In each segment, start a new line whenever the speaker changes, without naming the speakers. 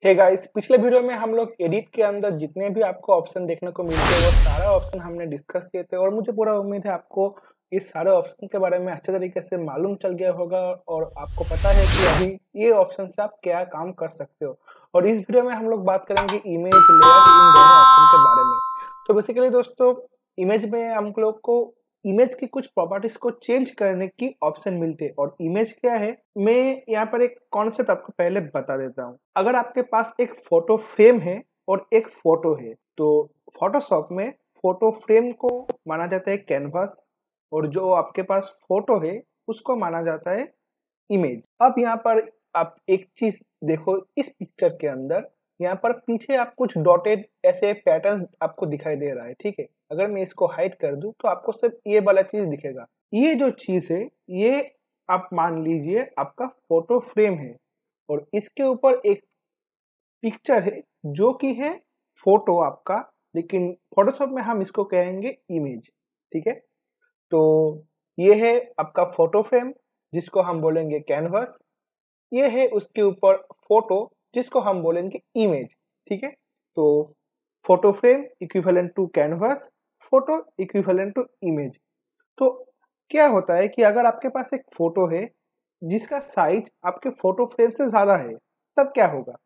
Hey guys, पिछले video में हम लोग एडिट के अंदर जितने भी आपको ऑप्शन देखने को मिलते हैं वो सारा ऑप्शन हमने डिस्कस किए थे और मुझे पूरा उम्मीद है आपको इस सारे ऑप्शन के बारे में अच्छे तरीके से मालूम चल गया होगा और आपको पता है कि अभी ये ऑप्शन से आप क्या काम कर सकते हो। और इस वीडियो में हम लोग बात करेंगे इमेज लेयर इन दोनों ऑप्शन के बारे में। तो बेसिकली दोस्तों, इमेज में हम लोग को इमेज की कुछ प्रॉपर्टीज को चेंज करने की ऑप्शन मिलते हैं। और इमेज क्या है, मैं यहाँ पर एक कॉन्सेप्ट आपको पहले बता देता हूँ। अगर आपके पास एक फोटो फ्रेम है और एक फोटो है, तो फोटोशॉप में फोटो फ्रेम को माना जाता है कैनवास और जो आपके पास फोटो है उसको माना जाता है इमेज। अब यहाँ पर आप एक चीज देखो, इस पिक्चर के अंदर यहाँ पर पीछे आप कुछ डॉटेड ऐसे पैटर्न आपको दिखाई दे रहा है, ठीक है। अगर मैं इसको हाइड कर दूं तो आपको सिर्फ ये वाला चीज दिखेगा। ये जो चीज है ये आप मान लीजिए आपका फोटो फ्रेम है और इसके ऊपर एक पिक्चर है जो कि है फोटो आपका, लेकिन फोटोशॉप में हम इसको कहेंगे इमेज, ठीक है। तो ये है आपका फोटो फ्रेम जिसको हम बोलेंगे कैनवास, ये है उसके ऊपर फोटो जिसको हम बोलेंगे इमेज, ठीक है। तो photo frame equivalent to canvas, photo equivalent to image. तो क्या होता है कि अगर आपके पास एक फोटो है जिसका साइज आपके फोटो फ्रेम से ज्यादा है, तब क्या होगा?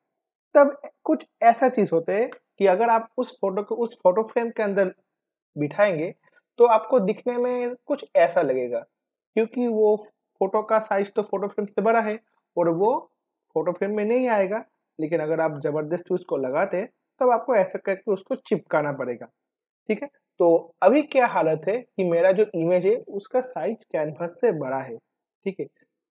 तब कुछ ऐसा चीज होता है कि अगर आप उस फोटो को उस फोटो फ्रेम के अंदर बिठाएंगे तो आपको दिखने में कुछ ऐसा लगेगा, क्योंकि वो फोटो का साइज तो फोटो फ्रेम से बड़ा है और वो फोटो फ्रेम में नहीं आएगा। लेकिन अगर आप जबरदस्ती उसको लगाते तब आपको ऐसा करके उसको चिपकाना पड़ेगा, ठीक है। तो अभी क्या हालत है कि मेरा जो इमेज है उसका साइज कैनवस से बड़ा है, ठीक है।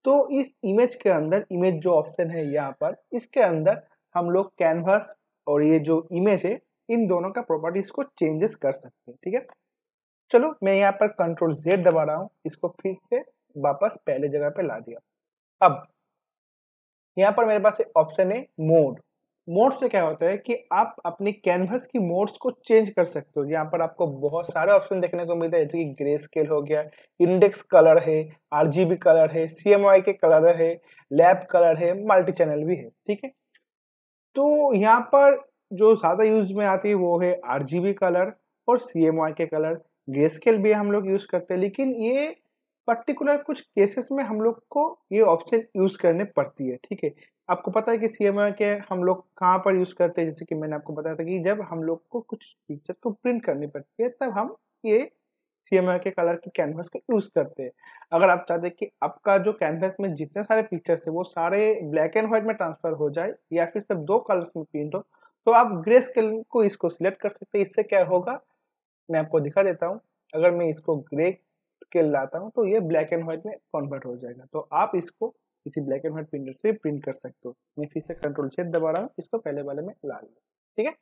तो इस इमेज के अंदर, इमेज जो ऑप्शन है यहाँ पर, इसके अंदर हम लोग कैनवस और ये जो इमेज है इन दोनों का प्रॉपर्टीज को चेंजेस कर सकते हैं, ठीक है। चलो मैं यहाँ पर कंट्रोल Z दबा रहा हूँ, इसको फिर से वापस पहले जगह पे ला दिया। अब यहाँ पर मेरे पास एक ऑप्शन है मोड। मोड से क्या होता है कि आप अपने कैनवस की मोड्स को चेंज कर सकते हो। यहाँ पर आपको बहुत सारे ऑप्शन देखने को मिलते हैं, जैसे कि ग्रे स्केल हो गया, इंडेक्स कलर है, आरजीबी कलर है, सीएमवाई के कलर है, लैब कलर है, मल्टी चैनल भी है, ठीक है। तो यहाँ पर जो ज्यादा यूज में आती है वो है आरजीबी कलर और सीएमवाई के कलर। ग्रे स्केल भी हम लोग यूज करते हैं, लेकिन ये पर्टिकुलर कुछ केसेस में हम लोग को ये ऑप्शन यूज करने पड़ती है, ठीक है। आपको पता है कि सीएमआई के हम लोग कहाँ पर यूज करते हैं, जैसे कि मैंने आपको बताया था कि जब हम लोग को कुछ पिक्चर को प्रिंट करनी पड़ती है तब हम ये सीएमआई के कलर की कैनवस को यूज करते हैं। अगर आप चाहते हैं कि आपका जो कैनवस में जितने सारे पिक्चर्स है वो सारे ब्लैक एंड व्हाइट में ट्रांसफर हो जाए या फिर सिर्फ दो कलर्स में प्रिंट हो, तो आप ग्रे स्केल को इसको सिलेक्ट कर सकते हैं। इससे क्या होगा मैं आपको दिखा देता हूँ। अगर मैं इसको ग्रे स्केल लाता हूँ तो ये ब्लैक एंड व्हाइट में कन्वर्ट हो जाएगा। तो आप इसको किसी ब्लैक एंड व्हाइट प्रिंटर से प्रिंट कर सकते हो। मैं फिर से कंट्रोल Z दबा रहा हूँ, इसको पहले वाले में ला लिया, ठीक है।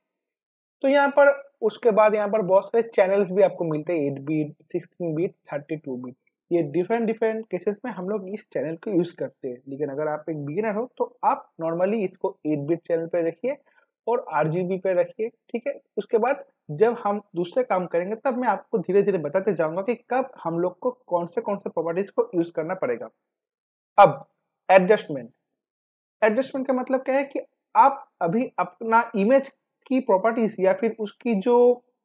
तो यहाँ पर उसके बाद यहाँ पर बहुत सारे चैनल्स भी आपको मिलते हैं, 8 बीट, 16 बीट, 32 बीट। ये डिफरेंट डिफरेंट केसेस में हम लोग इस चैनल को यूज करते हैं। लेकिन अगर आप एक बिगिनर हो तो आप नॉर्मली इसको 8 बिट चैनल पे रखिए और आरजीबी पे रखिए, ठीक है। उसके बाद जब हम दूसरे काम करेंगे तब मैं आपको धीरे धीरे बताते जाऊंगा कि कब हम लोग को कौन से प्रॉपर्टीज को यूज करना पड़ेगा। अब एडजस्टमेंट। एडजस्टमेंट का मतलब क्या है कि आप अभी अपना इमेज की प्रॉपर्टीज या फिर उसकी जो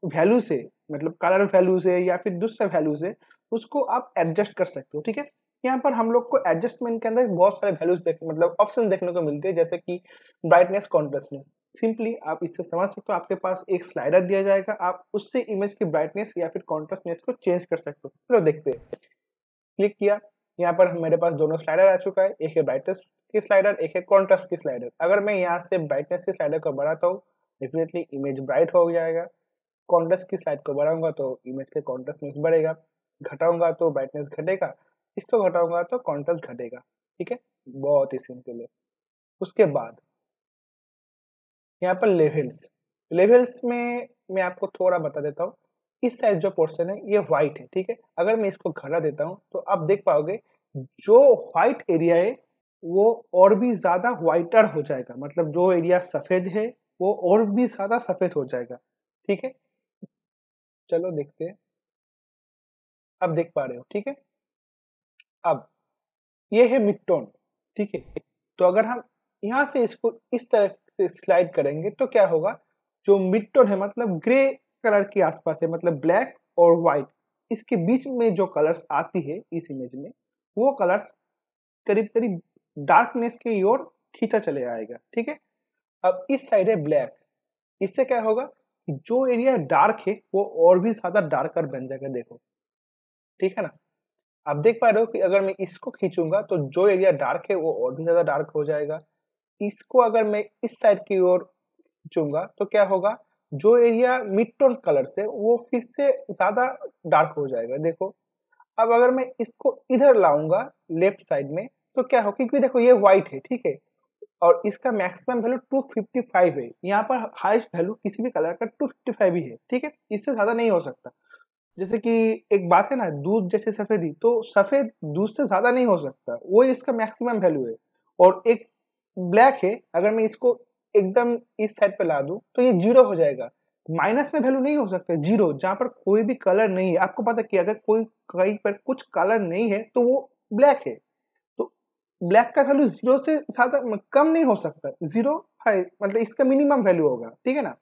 वैल्यूज है, मतलब कलर वैल्यूज है या फिर दूसरा वैल्यूज है, उसको आप एडजस्ट कर सकते हो, ठीक है। यहाँ पर हम लोग को एडजस्टमेंट के अंदर बहुत सारे वैल्यूज मतलब ऑप्शन देखने को मिलते हैं, जैसे कि ब्राइटनेस, कॉन्ट्रास्टनेस। सिंपली आप इससे समझ सकते हो, आपके पास एक स्लाइडर दिया जाएगा, आप उससे इमेज की ब्राइटनेस या फिर कॉन्ट्रास्टनेस को चेंज कर सकते हो। चलो देखते हैं। क्लिक किया, यहाँ पर मेरे पास दोनों स्लाइडर आ चुका है, एक है ब्राइटनेस की स्लाइडर, एक है कॉन्ट्रास्ट की स्लाइडर। अगर मैं यहाँ से ब्राइटनेस की स्लाइडर को बढ़ाता हूँ डेफिनेटली इमेज ब्राइट हो जाएगा। कॉन्ट्रास्ट की स्लाइड को बढ़ाऊंगा तो इमेज का कॉन्ट्रास्टनेस बढ़ेगा, घटाऊंगा तो ब्राइटनेस घटेगा, इसको घटाऊंगा तो कॉन्ट्रास्ट घटेगा, ठीक है। बहुत ही सिंपल है। उसके बाद यहाँ पर लेवल्स। लेवल्स में मैं आपको थोड़ा बता देता हूँ। इस साइड जो पोर्शन है ये व्हाइट है, ठीक है। अगर मैं इसको घटा देता हूँ तो आप देख पाओगे जो व्हाइट एरिया है वो और भी ज्यादा व्हाइटर हो जाएगा, मतलब जो एरिया सफेद है वो और भी ज्यादा सफेद हो जाएगा, ठीक है। चलो देखते हैं, अब देख पा रहे हो, ठीक है। अब ये है मिड टोन, ठीक है। तो अगर हम यहाँ से इसको इस तरह पे स्लाइड करेंगे तो क्या होगा, जो मिड टोन है मतलब ग्रे कलर के आसपास है, मतलब ब्लैक और व्हाइट, इसके बीच में जो कलर्स आती है इस इमेज में, वो कलर्स करीब करीब डार्कनेस की ओर खींचा चले आएगा। ठीक है, अब इस साइड है ब्लैक, इससे क्या होगा कि जो एरिया डार्क है वो और भी ज्यादा डार्कर बन जाएगा। देखो, ठीक है ना, आप देख पा रहे हो कि अगर मैं इसको खींचूंगा तो जो एरिया डार्क है वो और भी ज्यादा डार्क हो जाएगा। इसको अगर मैं इस साइड की ओर खींचूंगा तो क्या होगा, जो एरिया मिड टोन कलर से वो फिर से ज्यादा डार्क हो जाएगा। देखो, अब अगर मैं इसको इधर लाऊंगा लेफ्ट साइड में तो क्या हो, क्योंकि देखो ये व्हाइट है, ठीक है, और इसका मैक्सिमम वैल्यू 255 है, यहाँ पर हाईएस्ट वैल्यू किसी भी कलर का 255 ही है। ठीक है, इससे ज्यादा नहीं हो सकता। जैसे कि एक बात है ना, दूध जैसे सफेदी, तो सफेद दूध से ज्यादा नहीं हो सकता, वो इसका मैक्सिमम वैल्यू है। और एक ब्लैक है, अगर मैं इसको एकदम इस साइड पे ला दूं तो ये जीरो हो जाएगा, माइनस में वैल्यू नहीं हो सकता, जीरो, जहां पर कोई भी कलर नहीं है। आपको पता कि अगर कोई कहीं पर कुछ कलर नहीं है तो वो ब्लैक है, तो ब्लैक का वैल्यू जीरो से ज्यादा कम नहीं हो सकता, जीरो है मतलब इसका मिनिमम वैल्यू होगा। ठीक है ना,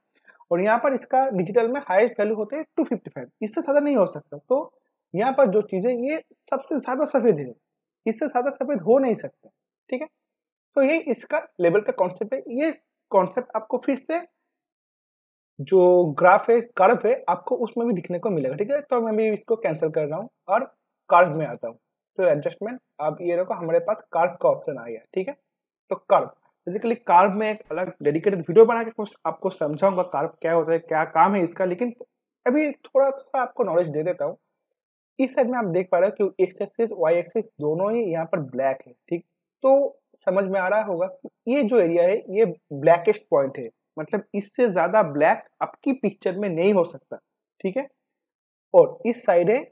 और यहाँ पर इसका डिजिटल में हाईएस्ट वैल्यू होते हैं 255, इससे ज्यादा नहीं हो सकता। तो यहाँ पर जो चीज है ये सबसे ज्यादा सफेद है, इससे ज्यादा सफेद हो नहीं सकता। ठीक है, तो ये इसका लेवल का कॉन्सेप्ट है। ये कॉन्सेप्ट आपको फिर से जो ग्राफ है, कर्व है, आपको उसमें भी दिखने को मिलेगा। ठीक है, तो मैं भी इसको कैंसिल कर रहा हूँ और कर्व में आता हूँ। तो एडजस्टमेंट, अब ये देखो हमारे पास कर्व का ऑप्शन आ गया। ठीक है, तो कर्व, बेसिकली कार्व में एक अलग डेडिकेटेड वीडियो बना के कुछ आपको समझाऊंगा कार्व क्या होता है, क्या काम है इसका, लेकिन अभी थोड़ा सा आपको नॉलेज दे देता हूँ। इस साइड में आप देख पा रहे हो कि एक्स एक्सिस वाई एक्सिस दोनों ही यहाँ पर ब्लैक है। ठीक, तो समझ में आ रहा होगा कि ये जो एरिया है ये ब्लैकेस्ट पॉइंट है, मतलब इससे ज्यादा ब्लैक आपकी पिक्चर में नहीं हो सकता। ठीक है, और इस साइड है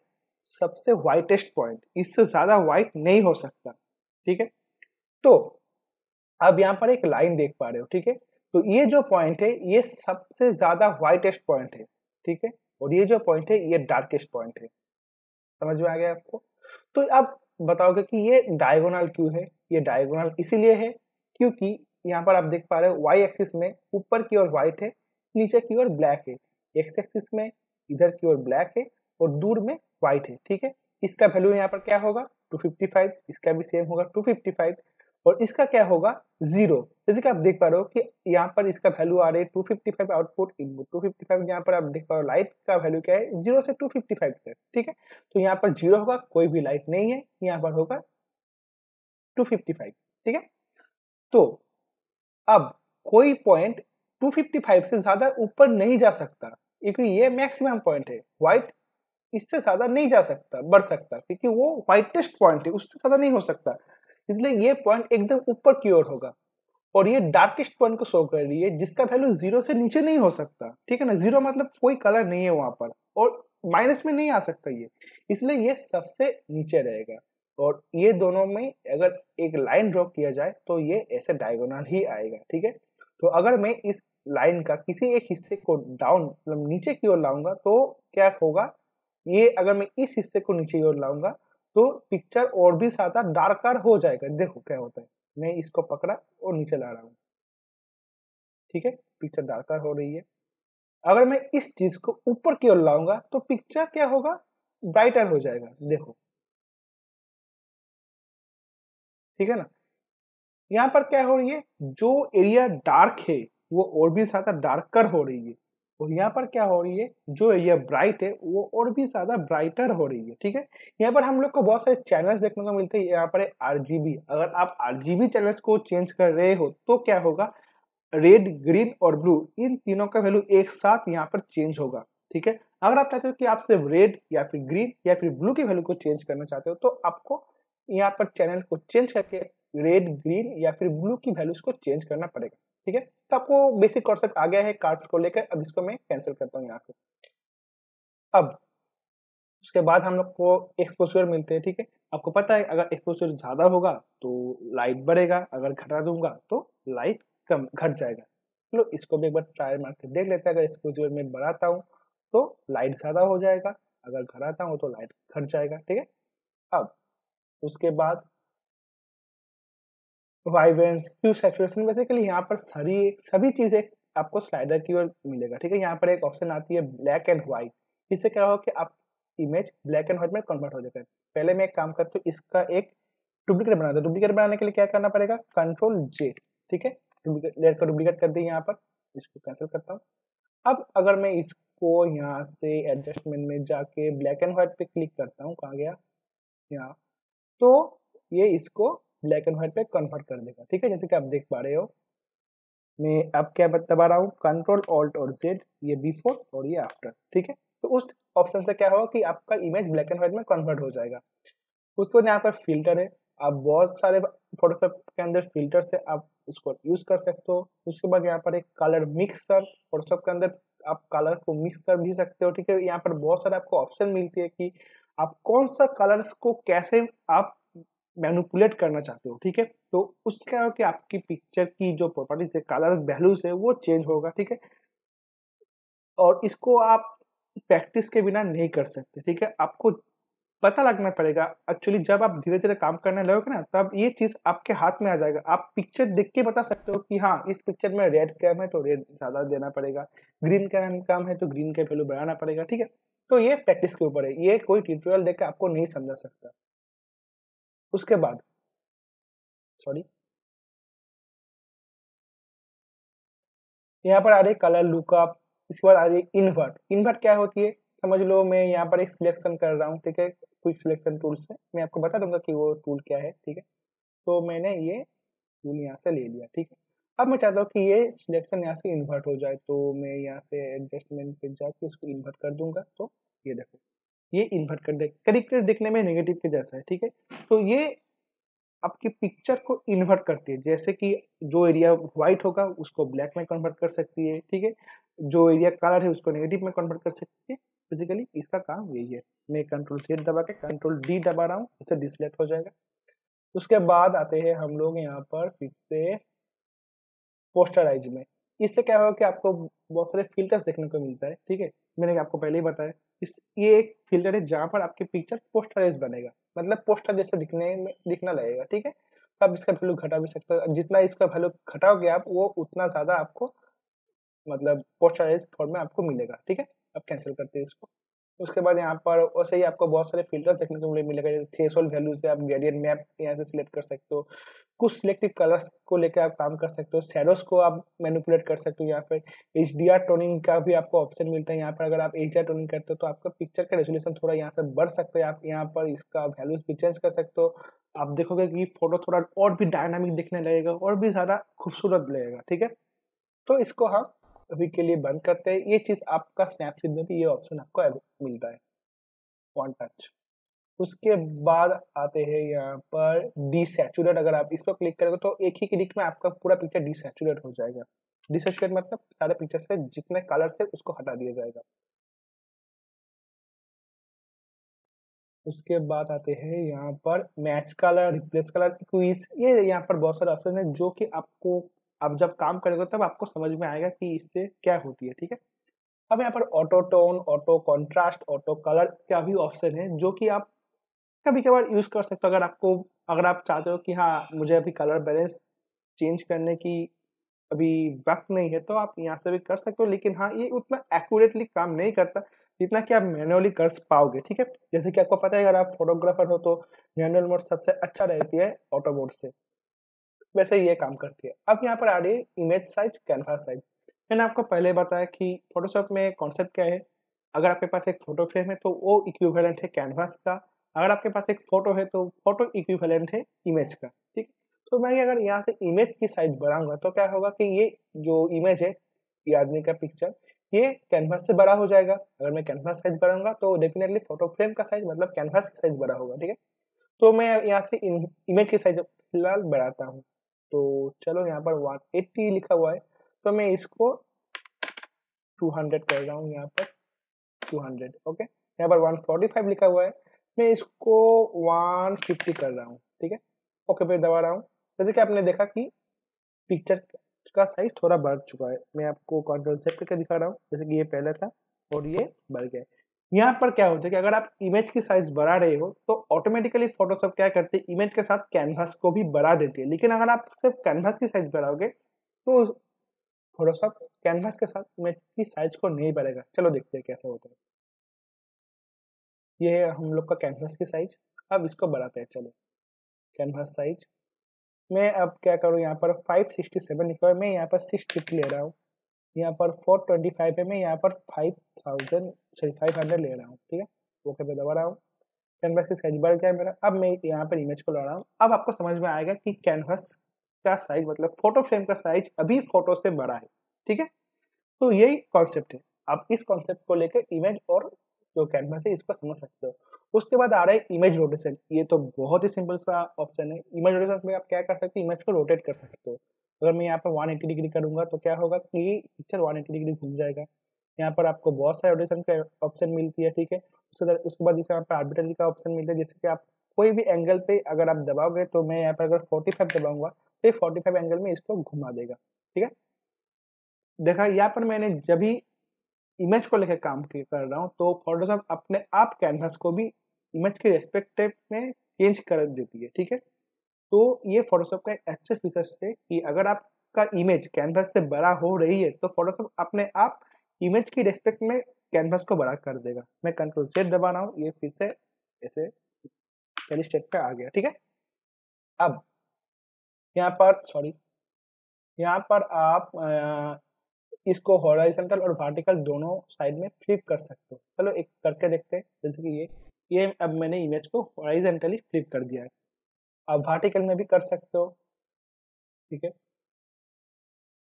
सबसे व्हाइटेस्ट पॉइंट, इससे ज्यादा व्हाइट नहीं हो सकता। ठीक है, तो अब यहाँ पर एक लाइन देख पा रहे हो। ठीक है, तो ये जो पॉइंट है ये सबसे ज्यादा व्हाइटेस्ट पॉइंट है। ठीक है, और ये जो पॉइंट है ये डार्केस्ट पॉइंट है। समझ में आ गया आपको? तो आप बताओगे कि ये डायगोनल क्यों है? ये डायगोनल इसीलिए है क्योंकि यहाँ पर आप देख पा रहे हो वाई एक्सिस में ऊपर की ओर व्हाइट है, नीचे की ओर ब्लैक है। एक्स एक्सिस में इधर की ओर ब्लैक है और दूर में व्हाइट है। ठीक है, इसका वैल्यू यहाँ पर क्या होगा 255, इसका भी सेम होगा 255, और इसका क्या होगा जीरो। जैसे कि आप देख पा रहे हो कि यहाँ पर इसका वैल्यू आ रही है 255 आउटपुट इनपुट 255, यहाँ पर आप देख पा रहे हो लाइट का वैल्यू क्या है 0 से 255 तक। ठीक है, तो यहाँ पर जीरो होगा, कोई भी लाइट नहीं है, यहाँ पर होगा 255। ठीक है, तो अब कोई पॉइंट 255 से ज्यादा ऊपर नहीं जा सकता क्योंकि ये मैक्सिमम पॉइंट है। व्हाइट इससे ज्यादा नहीं जा सकता, बढ़ सकता, क्योंकि वो व्हाइटेस्ट पॉइंट है, उससे ज्यादा नहीं हो सकता। इसलिए ये पॉइंट एकदम ऊपर की ओर होगा, और ये डार्केस्ट पॉइंट को शो कर रही है जिसका वैल्यू जीरो से नीचे नहीं हो सकता। ठीक है ना, जीरो मतलब कोई कलर नहीं है वहां पर, और माइनस में नहीं आ सकता ये, इसलिए ये सबसे नीचे रहेगा। और ये दोनों में अगर एक लाइन ड्रॉ किया जाए तो ये ऐसे डायगोनल ही आएगा। ठीक है, तो अगर मैं इस लाइन का किसी एक हिस्से को डाउन मतलब नीचे की ओर लाऊंगा तो क्या होगा, ये अगर मैं इस हिस्से को नीचे की ओर लाऊंगा तो पिक्चर और भी ज्यादा डार्कर हो जाएगा। देखो क्या होता है, मैं इसको पकड़ा और नीचे ला रहा हूँ। ठीक है, पिक्चर डार्कर हो रही है। अगर मैं इस चीज को ऊपर की ओर लाऊंगा तो पिक्चर क्या होगा, ब्राइटर हो जाएगा। देखो, ठीक है ना, यहाँ पर क्या हो रही है, जो एरिया डार्क है वो और भी ज्यादा डार्कर हो रही है, और यहाँ पर क्या हो रही है, जो एरिया ब्राइट है वो और भी ज्यादा ब्राइटर हो रही है। ठीक है, यहाँ पर हम लोग को बहुत सारे चैनल्स देखने को मिलते हैं। यहाँ पर है आरजीबी, अगर आप आरजीबी चैनल्स को चेंज कर रहे हो तो क्या होगा, रेड ग्रीन और ब्लू इन तीनों का वैल्यू एक साथ यहाँ पर चेंज होगा। ठीक है, अगर आप चाहते हो कि आप सिर्फ रेड या फिर ग्रीन या फिर ब्लू की वैल्यू को चेंज करना चाहते हो तो आपको यहाँ पर चैनल को चेंज करके रेड ग्रीन या फिर ब्लू की वैल्यूज को चेंज करना पड़ेगा। ठीक है, तो आपको बेसिक कॉन्सेप्ट आ गया है कार्ड्स को लेकर। अब इसको मैं कैंसिल करता हूँ यहाँ से। अब उसके बाद हम लोग को एक्सपोजर मिलते हैं। ठीक है, आपको पता है अगर एक्सपोजर ज्यादा होगा तो लाइट बढ़ेगा, अगर घटा दूंगा तो लाइट कम घट जाएगा। चलो इसको भी एक बार ट्राई मार के देख लेते हैं। अगर एक्सपोजर में बढ़ाता हूँ तो लाइट ज्यादा हो जाएगा, अगर घटाता हूँ तो लाइट घट जाएगा। ठीक है, अब उसके बाद वाइब्रेंस, ह्यू, सैचुरेशन, बेसिकली यहाँ पर सभी चीजें आपको स्लाइडर की ओर मिलेगा। ठीक है, यहाँ पर एक ऑप्शन आती है ब्लैक एंड व्हाइट। इससे क्या होगा कि आप इमेज ब्लैक एंड व्हाइट में कन्वर्ट हो जाएगा। पहले मैं एक काम करता हूँ, इसका एक डुप्लीकेट बना दो। डुप्लीकेट बनाने के लिए क्या करना पड़ेगा, कंट्रोल जे। ठीक है, लेयर का डुप्लीकेट कर दिया यहाँ पर, इसको कैंसिल करता हूँ। अब अगर मैं इसको यहाँ से एडजस्टमेंट में जाके ब्लैक एंड व्हाइट पे क्लिक करता हूँ, कहाँ गया, यहाँ, तो ये इसको ब्लैक एंड व्हाइट पे कन्वर्ट कर देगा। ठीक है, जैसे कि आप देख पा रहे हो, मैं अब क्या दबा रहा हूँ, कंट्रोल ऑल्ट और जेड, ये बिफोर और ये आफ्टर। ठीक है, तो उस ऑप्शन से क्या होगा कि आपका इमेज ब्लैक एंड व्हाइट में कन्वर्ट हो जाएगा। उसके बाद यहाँ पर फिल्टर है, आप बहुत सारे फोटोशॉप के अंदर फिल्टर से आप इसको यूज कर सकते हो। उसके बाद यहाँ पर एक कलर मिक्सर, फोटोशॉप के अंदर आप कलर को मिक्स कर भी सकते हो। ठीक है, यहाँ पर बहुत सारे आपको ऑप्शन मिलती है कि आप कौन सा कलर्स को कैसे आप मैनिपुलेट करना चाहते हो। ठीक है, तो उससे क्या हो कि आपकी पिक्चर की जो प्रॉपर्टीज है, कलर वैल्यूज है, वो चेंज होगा। ठीक है, और इसको आप प्रैक्टिस के बिना नहीं कर सकते। ठीक है, आपको पता लगना पड़ेगा। एक्चुअली जब आप धीरे-धीरे काम करने लगोगे ना, तब ये चीज़ आपके हाथ में आ जाएगा। आप पिक्चर देख के बता सकते हो कि हाँ, इस पिक्चर में रेड कम है तो रेड ज़्यादा देना पड़ेगा, ग्रीन का कम है तो ग्रीन का वैल्यू बढ़ाना पड़ेगा। ठीक है? तो ये प्रैक्टिस के ऊपर है, ये कोई ट्यूटोरियल देख के आपको नहीं समझा सकता। उसके बाद सॉरी, यहाँ पर आ रही है कलर लुकअप, इसके बाद आ रही है इन्वर्ट। इन्वर्ट क्या होती है? समझ लो मैं यहाँ पर एक सिलेक्शन कर रहा हूँ, ठीक है? क्विक सिलेक्शन टूल से, मैं आपको बता दूँगा कि वो टूल क्या है, ठीक है? तो मैंने ये टूल यहाँ से ले लिया। ठीक है, अब मैं चाहता हूँ कि ये सिलेक्शन यहाँ से इन्वर्ट हो जाए, तो मैं यहाँ से एडजस्टमेंट पे जाके इसको इन्वर्ट कर दूंगा। तो ये देखो, ये इन्वर्ट कर दे, करीब करीब दिखने में नेगेटिव के जैसा है। ठीक है, तो ये आपकी पिक्चर को इन्वर्ट करती है। जैसे कि जो एरिया व्हाइट होगा उसको ब्लैक में कन्वर्ट कर सकती है। ठीक है, जो एरिया कलर है उसको नेगेटिव में कन्वर्ट कर सकती है। बेसिकली इसका काम यही है। मैं कंट्रोल Z दबा के कंट्रोल D दबा रहा हूँ, इससे डिसलेक्ट हो जाएगा। उसके बाद आते हैं हम लोग यहाँ पर फिर से पोस्टराइज में। इससे क्या होगा कि आपको बहुत सारे फ़िल्टर्स देखने को मिलता है। ठीक है? मैंने आपको पहले ही बताया। ये एक फ़िल्टर है जहाँ पर आपकी पिक्चर पोस्टराइज बनेगा। मतलब पोस्टर जैसे दिखना लगेगा। ठीक है? तो आप इसका वैल्यू घटा भी सकते हो। जितना इसका वैल्यू घटाओगे आप, वो उतना ज़्यादा आपको मतलब पोस्टराइज फॉर्म में आपको मिलेगा। ठीक है? अब कैंसिल करते हैं इसको। उसके बाद यहाँ पर वैसे ही आपको बहुत सारे फ़िल्टर्स देखने को मिलेगा। जैसे थ्रेशोल्ड वैल्यू से आप ग्रेडिएंट मैप यहाँ से सिलेक्ट कर सकते हो। कुछ सिलेक्टिव कलर्स को लेकर आप काम कर सकते हो। शैडोज को आप मैनिपुलेट कर सकते हो। यहाँ पर एचडीआर टोनिंग का भी आपको ऑप्शन मिलता है। यहाँ पर अगर आप एचडीआर टोनिंग करते हो तो आपका पिक्चर का रेजोल्यूशन थोड़ा यहाँ पे बढ़ सकता है। आप यहाँ पर इसका वैल्यूज भी चेंज कर सकते हो। आप देखोगे कि फोटो थोड़ा और भी डायनामिक दिखने लगेगा और भी ज़्यादा खूबसूरत लगेगा। ठीक है, तो इसको हम अभी के लिए बंद करते हैं। ये चीज़ आपका स्नैपसीड में भी ये ऑप्शन आपको मिलता है, वन टच। उसके बाद आते हैं यहाँ पर डिसैचुरेट। अगर आप इसको क्लिक करोगे तो एक ही क्लिक में आपका पूरा पिक्चर डिसैचुरेट हो जाएगा। डिसैचुरेट मतलब सारे पिक्चर से जितने कलर से उसको हटा दिया जाएगा। उसके बाद आते हैं यहाँ पर match colour, replace colour, quiz. ये यहाँ पर बहुत सारे ऑप्शन है जो कि आपको आप जब काम करेंगे तब आपको समझ में आएगा कि इससे क्या होती है। ठीक है, अब यहाँ पर auto tone, auto contrast, auto colour का भी ऑप्शन है जो कि आप कभी-कभार यूज़ कर सकते हो। अगर आप चाहते हो कि हाँ, मुझे अभी कलर बैलेंस चेंज करने की अभी वक़्त नहीं है, तो आप यहाँ से भी कर सकते हो। लेकिन हाँ, ये उतना एक्यूरेटली काम नहीं करता, जितना कि आप मैनुअली कर पाओगे। ठीक है? जैसे कि आपको पता है अगर आप फ़ोटोग्राफ़र हो तो मैनुअल मोड सबसे अच्छा रहती है ऑटो मोड से। वैसे ही ये काम करती है। अब यहाँ पर आ रही है इमेज साइज़, कैनवास साइज़। मैंने आपको पहले बताया कि फ़ोटोशॉप में कॉन्सेप्ट क्या है। अगर आपके पास एक फ़ोटो फ्रेम है तो वो इक्विवेलेंट है कैनवास का। अगर आपके पास एक फ़ोटो है तो फ़ोटो इक्विवेलेंट है इमेज का। ठीक? तो मैं अगर यहाँ से इमेज की साइज़ बढ़ाऊँगा तो क्या होगा कि ये जो इमेज है, ये आदमी का पिक्चर, ये कैनवास से बड़ा हो जाएगा। अगर मैं कैनवास साइज़ बढ़ाऊँगा तो डेफ़िनेटली फ़ोटो फ्रेम का साइज़ मतलब कैनवास की साइज़ बड़ा होगा। ठीक है? तो मैं यहाँ से इमेज की साइज़ फिलहाल बढ़ाता हूँ। तो चलो यहाँ पर 180 लिखा हुआ है, तो मैं इसको 200 कर रहा हूँ यहाँ पर, 200 ओके। यहाँ पर 145 लिखा हुआ है, मैं इसको 150 कर रहा हूँ। ठीक है, ओके पे दबा रहा हूँ। जैसे कि आपने देखा कि पिक्चर का साइज थोड़ा बढ़ चुका है। मैं आपको कंट्रोल Z करके दिखा रहा हूँ, जैसे कि ये पहले था और ये बढ़ गया है। यहाँ पर क्या होता है कि अगर आप इमेज की साइज बढ़ा रहे हो तो ऑटोमेटिकली फोटोशॉप क्या करते हैं, इमेज के साथ कैनवास को भी बढ़ा देती है। लेकिन अगर आप सिर्फ कैनवास की साइज बढ़ाओगे तो फोटोशॉप कैनवास के साथ इमेज की साइज को नहीं बढ़ेगा। चलो देखते हैं कैसा होता है। ये है हम लोग का कैनवास की साइज। अब इसको बढ़ाते हैं। चलो कैनवास साइज मैं अब क्या करूँ, यहाँ पर 567 लिखा है, मैं यहाँ पर 650 ले रहा हूँ। यहाँ पर 425 है, मैं यहाँ पर 500 ले रहा हूँ। ठीक है, ओके पे दबा रहा हूँ। कैनवास की साइज बढ़ गया है मेरा। अब मैं यहाँ पर इमेज को ला रहा हूँ। अब आपको समझ में आएगा कि कैनवास का साइज मतलब फोटो फ्रेम का साइज अभी फोटो से बड़ा है। ठीक है, तो यही कॉन्सेप्ट है। आप इस कॉन्सेप्ट को लेकर इमेज और जो कैनवास है इसको समझ सकते हो। उसके बाद आ रहा है इमेज रोटेशन। ये तो बहुत ही सिंपल सा ऑप्शन है। इमेज रोटेशन में आप क्या कर सकते हो, इमेज को रोटेट कर सकते हो। अगर मैं यहाँ पर 180 डिग्री करूंगा तो क्या होगा कि पिक्चर 180 डिग्री घूम जाएगा। यहाँ पर आपको बहुत सारे रोटेशन के ऑप्शन मिलती है। ठीक है, उसके बाद जैसे यहाँ पर आर्बिट्ररी का ऑप्शन मिलता है, जैसे कि आप कोई भी एंगल पे अगर आप दबाओगे तो मैं यहाँ पर अगर 45 दबाऊंगा तो 45 एंगल में इसको घुमा देगा। ठीक है, देखा यहाँ पर मैंने जब भी इमेज को लेकर काम कर रहा हूँ तो फोटोशॉप अपने आप कैनवास को भी इमेज के रेस्पेक्टिव में चेंज कर देती है। ठीक है, तो ये फोटोशॉप का एक अच्छा फीचर है कि अगर आपका इमेज कैनवास से बड़ा हो रही है तो फोटोशॉप अपने आप इमेज की रेस्पेक्ट में कैनवास को बड़ा कर देगा। मैं कंट्रोल Z दबा रहा हूँ, ये फिर से ऐसे पहली स्टेप पे आ गया। ठीक है, अब यहाँ पर यहाँ पर आप इसको हॉरिजॉन्टल और वर्टिकल दोनों साइड में फ्लिप कर सकते हो। चलो एक करके देखते हैं। जैसे कि ये अब मैंने इमेज को हॉरिजॉन्टली फ्लिप कर दिया है। आप वर्टिकल में भी कर सकते हो। ठीक है,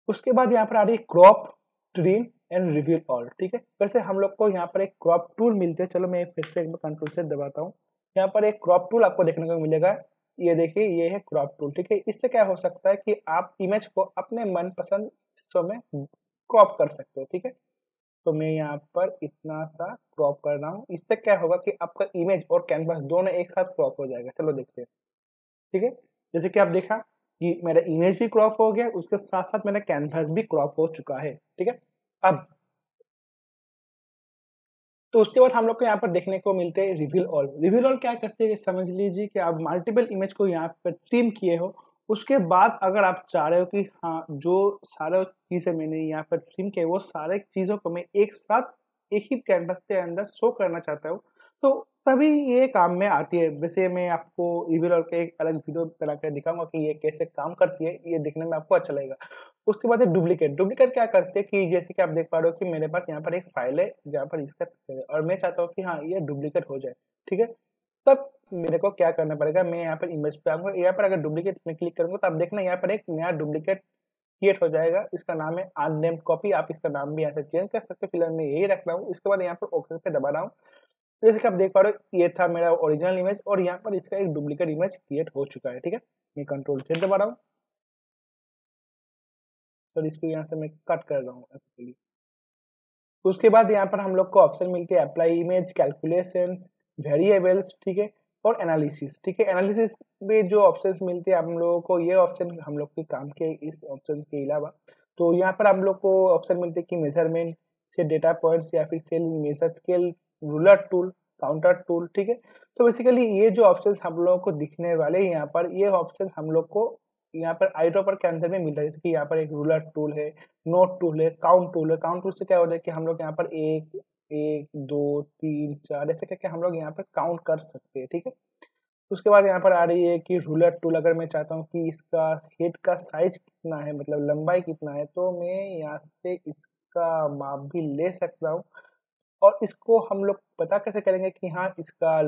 उसके बाद यहाँ पर आ रही है crop, trim and reveal all. ठीक है, वैसे हम लोग को यहाँ पर एक क्रॉप टूल मिलते हैं। चलो मैं फिर से एक बार कंट्रोल से दबाता हूँ। यहाँ पर एक क्रॉप टूल आपको देखने को मिलेगा। ये देखिए, ये है क्रॉप टूल। ठीक है, इससे क्या हो सकता है कि आप इमेज को अपने मनपसंद हिस्सों में क्रॉप कर सकते हो। ठीक है, तो मैं यहाँ पर इतना सा क्रॉप कर रहा हूँ। इससे क्या होगा कि आपका इमेज और कैनवास दोनों एक साथ क्रॉप हो जाएगा। चलो देखते हैं। ठीक है, जैसे कि आप देखा कि मेरा इमेज भी क्रॉप हो गया, उसके साथ साथ मेरा कैनवास भी क्रॉप हो चुका है। ठीक है, अब तो उसके बाद हम लोग को यहाँ पर देखने को मिलते हैं रिवील ऑल। रिवील ऑल क्या करते हैं, समझ लीजिए कि आप मल्टीपल इमेज को यहाँ पर ट्रिम किए हो। उसके बाद अगर आप चाह रहे हो कि हाँ, जो सारा चीज़ें मैंने यहाँ पर ट्रिम किए वो सारे चीज़ों को मैं एक साथ एक ही कैनवस के अंदर शो करना चाहता हूँ, तो तभी ये काम में आती है। वैसे मैं आपको रिवील ऑल का एक अलग वीडियो बना कर दिखाऊंगा कि ये कैसे काम करती है, ये देखने में आपको अच्छा लगेगा। उसके बाद है डुप्लीकेट। डुप्लीकेट क्या करते हैं कि जैसे कि आप देख पा रहे हो कि मेरे पास यहाँ पर एक फाइल है जहाँ पर इसका पिक्चर है और मैं चाहता हूँ कि हाँ, ये डुप्लीकेट हो जाए। ठीक है, तब मेरे को क्या करना पड़ेगा, मैं यहाँ पर इमेज पे आऊंगा। यहाँ पर अगर डुप्लीकेट में क्लिक करूंगा तो आप देखना यहाँ पर एक नया डुप्लीकेट क्रिएट हो जाएगा। इसका नाम है अननेम्ड कॉपी। आप इसका नाम भी यहाँ से चेंज कर सकते हो, फिलहाल मैं यही रख रहा हूँ। इसके बाद यहाँ पर ओके पे दबा रहा हूँ। जैसे कि आप देख पा रहे हो ये था मेरा ओरिजिनल इमेज और यहाँ पर इसका एक डुप्लीकेट इमेज क्रिएट हो चुका है। ठीक है, मैं कंट्रोल Z दबा रहा हूँ और इसको यहाँ से मैं कट कर रहा हूँ। उसके बाद यहाँ पर हम लोग को ऑप्शन मिलती है अप्लाई इमेज, कैलकुलेशंस, वेरिएबल्स। ठीक है, और एनालिसिस। ठीक है, एनालिसिस में जो ऑप्शंस मिलते हैं हम लोगों को, ये ऑप्शन हम लोग के काम के इस ऑप्शन के अलावा तो यहाँ पर हम लोग को ऑप्शन मिलते हैं कि मेजरमेंट से डेटा पॉइंट्स या फिर cell measure scale, ruler tool, counter tool. ठीक है, तो बेसिकली ये जो ऑप्शंस हम लोगों को दिखने वाले हैं यहाँ पर, ये ऑप्शन हम लोग को यहाँ पर आईड्रॉपर के अंदर में मिलता है। जैसे कि यहाँ पर एक रूलर टूल है, नोट टूल है, काउंट टूल है। काउंट टूल से क्या होता है कि हम लोग यहाँ पर एक एक दो तीन चार ऐसे करके हम लोग यहाँ पर काउंट कर सकते हैं। ठीक है, उसके बाद यहाँ पर आ रही है कि रूलर टूल। अगर मैं चाहता हूँ कि इसका हेड का साइज कितना है, मतलब लंबाई कितना है, तो मैं यहाँ से इसका माप भी ले सकता हूँ। और इसको हम लोग पता कैसे करेंगे कि हाँ, इसका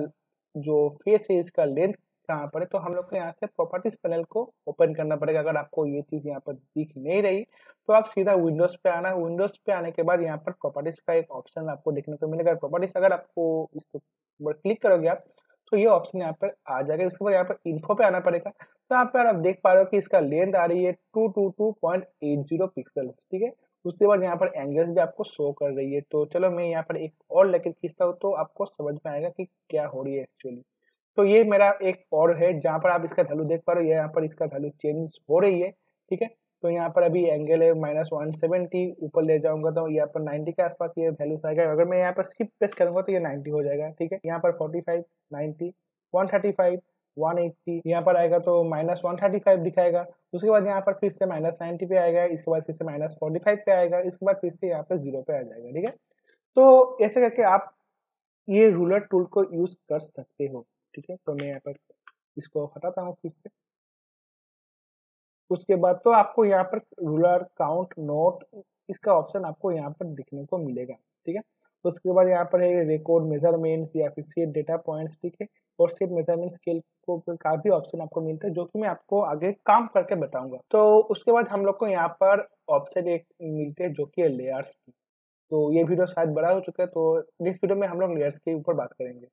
जो फेस है इसका लेंथ कहाँ पर है, तो हम लोग को यहाँ से प्रॉपर्टीज पैनल को ओपन करना पड़ेगा। अगर आपको ये चीज़ यहाँ पर दिख नहीं रही तो आप सीधा विंडोज पे आना। विंडोज पे आने के बाद यहाँ पर प्रॉपर्टीज का एक ऑप्शन आपको देखने को मिलेगा। प्रॉपर्टीज अगर आपको इस पर क्लिक करोगे आप तो ये ऑप्शन यहाँ पर आ जाएगा। उसके बाद यहाँ पर इन्फो पे आना पड़ेगा। तो यहाँ पर आप देख पा रहे हो कि इसका लेंथ आ रही है 222.80 पिक्सल्स। ठीक है, उसके बाद यहाँ पर एंगल्स भी आपको शो कर रही है। तो चलो मैं यहाँ पर एक और लेकर खींचता हूँ तो आपको समझ में आएगा कि क्या हो रही है एक्चुअली। तो ये मेरा एक और है जहाँ पर आप इसका वैल्यू देख पा रहे हो, यहाँ पर इसका वैल्यू चेंज हो रही है। ठीक है, तो यहाँ पर अभी एंगल है -170, ऊपर ले जाऊंगा तो यहाँ पर 90 के आसपास ये वैल्यूज आएगा। अगर मैं यहाँ पर शिफ्ट प्रेस करूंगा तो ये 90 हो जाएगा, ठीक है। यहाँ पर 45, 90, 135, 180 यहाँ पर आएगा तो -135 दिखाएगा। उसके बाद यहाँ पर फिर से -90 पे आएगा, इसके बाद फिर से -45 पे आएगा, इसके बाद फिर से यहाँ पर 0 पे आ जाएगा, ठीक है। तो ऐसे करके आप ये रूलर टूल को यूज कर सकते हो, ठीक है। तो मैं यहाँ पर इसको हटाता हूँ फिर से। उसके बाद तो आपको यहाँ पर रूलर, काउंट, नोट इसका ऑप्शन आपको यहाँ पर दिखने को मिलेगा, ठीक है। उसके बाद यहाँ पर है रिकॉर्ड मेजरमेंट्स या फिर सेट डेटा पॉइंट्स, ठीक है। और सेट मेजरमेंट स्केल को का भी ऑप्शन आपको मिलता है, जो कि मैं आपको आगे काम करके बताऊंगा। तो उसके बाद हम लोग को यहाँ पर ऑप्शन एक मिलते हैं जो कि है लेयर्स की। तो ये वीडियो शायद बड़ा हो चुका है, तो नेक्स्ट वीडियो में हम लोग लेयर्स के ऊपर बात करेंगे।